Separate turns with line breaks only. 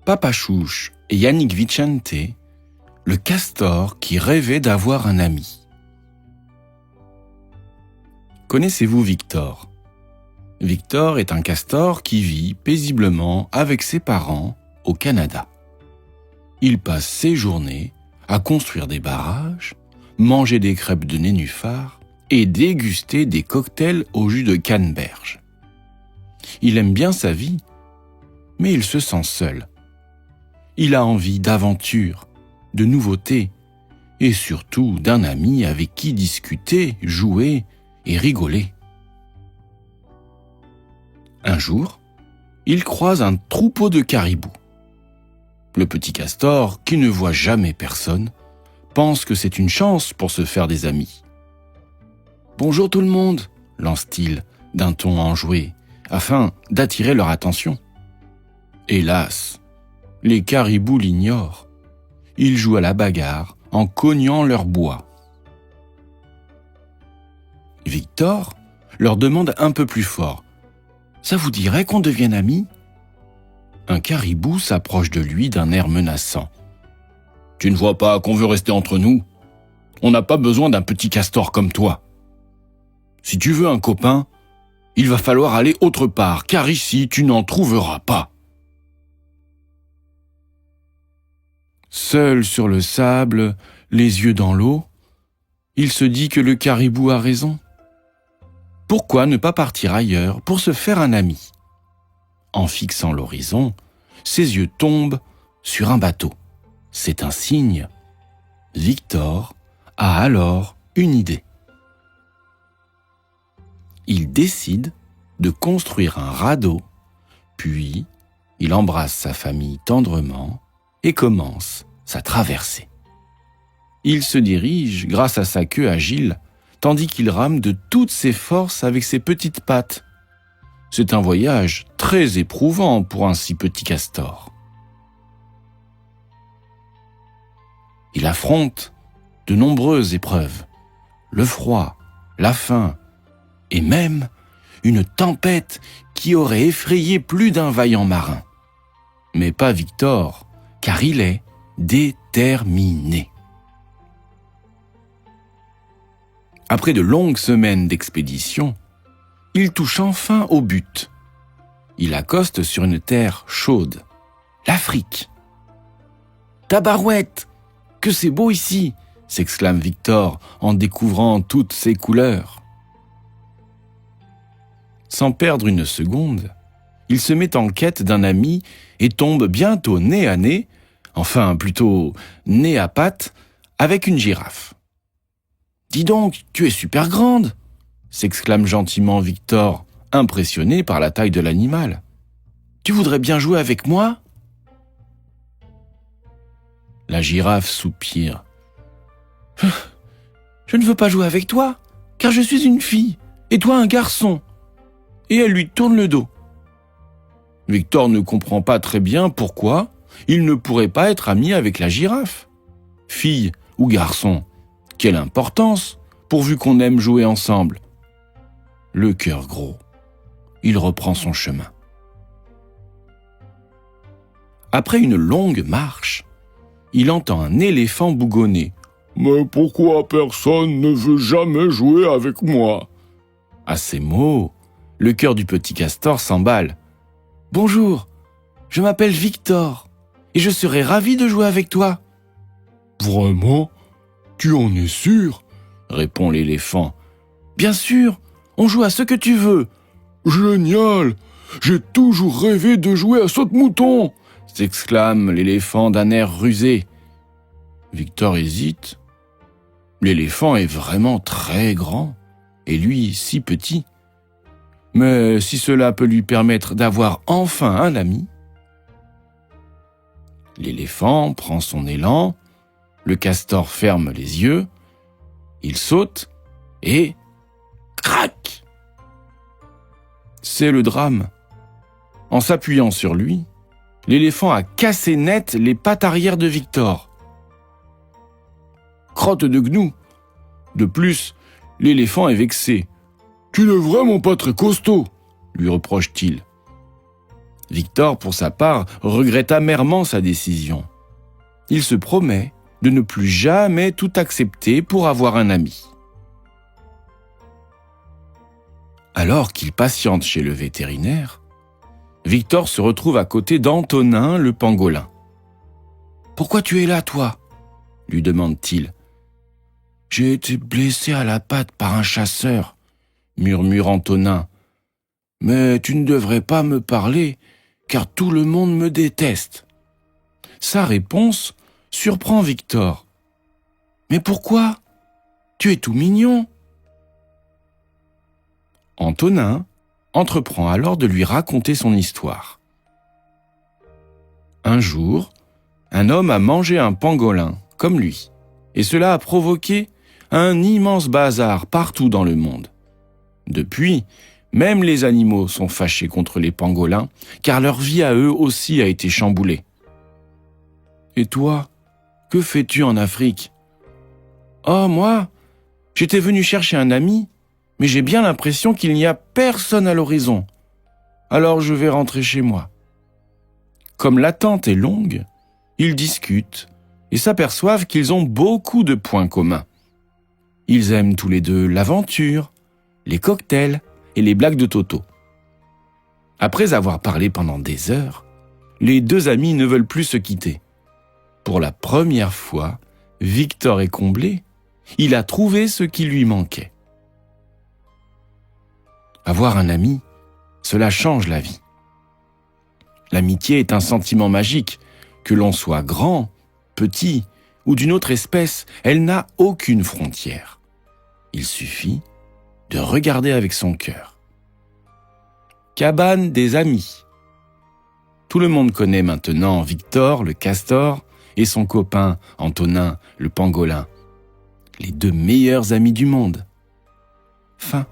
Papa Chouche et Yannick Vicente, le castor qui rêvait d'avoir un ami. Connaissez-vous Victor ? Victor est un castor qui vit paisiblement avec ses parents au Canada. Il passe ses journées à construire des barrages, manger des crêpes de nénuphar et déguster des cocktails au jus de canneberge. Il aime bien sa vie, mais il se sent seul. Il a envie d'aventure, de nouveautés et surtout d'un ami avec qui discuter, jouer et rigoler. Un jour, il croise un troupeau de caribous. Le petit castor, qui ne voit jamais personne, pense que c'est une chance pour se faire des amis. « Bonjour tout le monde !» lance-t-il d'un ton enjoué, afin d'attirer leur attention. Hélas, les caribous l'ignorent. Ils jouent à la bagarre en cognant leur bois. Victor leur demande un peu plus fort. « Ça vous dirait qu'on devienne amis ?» Un caribou s'approche de lui d'un air menaçant. « Tu ne vois pas qu'on veut rester entre nous ? On n'a pas besoin d'un petit castor comme toi. Si tu veux un copain, il va falloir aller autre part, car ici tu n'en trouveras pas. » Seul sur le sable, les yeux dans l'eau, il se dit que le caribou a raison. Pourquoi ne pas partir ailleurs pour se faire un ami ? En fixant l'horizon, ses yeux tombent sur un bateau. C'est un signe. Victor a alors une idée. Il décide de construire un radeau, puis il embrasse sa famille tendrement et commence sa traversée. Il se dirige grâce à sa queue agile, tandis qu'il rame de toutes ses forces avec ses petites pattes. C'est un voyage très éprouvant pour un si petit castor. Il affronte de nombreuses épreuves, le froid, la faim et même une tempête qui aurait effrayé plus d'un vaillant marin. Mais pas Victor, car il est déterminé. Après de longues semaines d'expédition, il touche enfin au but. Il accoste sur une terre chaude, l'Afrique. « Tabarouette, que c'est beau ici !» s'exclame Victor en découvrant toutes ses couleurs. Sans perdre une seconde, il se met en quête d'un ami et tombe bientôt nez à nez, enfin plutôt nez à pattes, avec une girafe. « Dis donc, tu es super grande !» s'exclame gentiment Victor, impressionné par la taille de l'animal. « Tu voudrais bien jouer avec moi ?» La girafe soupire. « Je ne veux pas jouer avec toi, car je suis une fille, et toi un garçon. » Et elle lui tourne le dos. Victor ne comprend pas très bien pourquoi il ne pourrait pas être ami avec la girafe. Fille ou garçon, quelle importance, pourvu qu'on aime jouer ensemble. Le cœur gros, il reprend son chemin. Après une longue marche, il entend un éléphant bougonner. « Mais pourquoi personne ne veut jamais jouer avec moi ?» À ces mots, le cœur du petit castor s'emballe. « Bonjour, je m'appelle Victor et je serais ravi de jouer avec toi. »« Vraiment ? Tu en es sûr ?» répond l'éléphant. « Bien sûr, on joue à ce que tu veux. »« Génial ! J'ai toujours rêvé de jouer à saute-mouton !» s'exclame l'éléphant d'un air rusé. Victor hésite. L'éléphant est vraiment très grand et lui si petit. Mais si cela peut lui permettre d'avoir enfin un ami. L'éléphant prend son élan, le castor ferme les yeux, il saute et crac! C'est le drame. En s'appuyant sur lui, l'éléphant a cassé net les pattes arrière de Victor. Crotte de gnou. De plus, l'éléphant est vexé. « Tu n'es vraiment pas très costaud !» lui reproche-t-il. Victor, pour sa part, regrette amèrement sa décision. Il se promet de ne plus jamais tout accepter pour avoir un ami. Alors qu'il patiente chez le vétérinaire, Victor se retrouve à côté d'Antonin le pangolin. « Pourquoi tu es là, toi ?» lui demande-t-il. « J'ai été blessé à la patte par un chasseur, » murmure Antonin. « Mais tu ne devrais pas me parler, car tout le monde me déteste. » Sa réponse surprend Victor. « Mais pourquoi? Tu es tout mignon. » Antonin entreprend alors de lui raconter son histoire. Un jour, un homme a mangé un pangolin, comme lui, et cela a provoqué un immense bazar partout dans le monde. Depuis, même les animaux sont fâchés contre les pangolins, car leur vie à eux aussi a été chamboulée. « Et toi, que fais-tu en Afrique ?»« Oh, moi, j'étais venu chercher un ami, mais j'ai bien l'impression qu'il n'y a personne à l'horizon. Alors je vais rentrer chez moi. » Comme l'attente est longue, ils discutent et s'aperçoivent qu'ils ont beaucoup de points communs. Ils aiment tous les deux l'aventure, les cocktails et les blagues de Toto. Après avoir parlé pendant des heures, les deux amis ne veulent plus se quitter. Pour la première fois, Victor est comblé. Il a trouvé ce qui lui manquait. Avoir un ami, cela change la vie. L'amitié est un sentiment magique. Que l'on soit grand, petit ou d'une autre espèce, elle n'a aucune frontière. Il suffit de regarder avec son cœur. Cabane des amis. Tout le monde connaît maintenant Victor le castor et son copain Antonin le pangolin, les deux meilleurs amis du monde. Fin.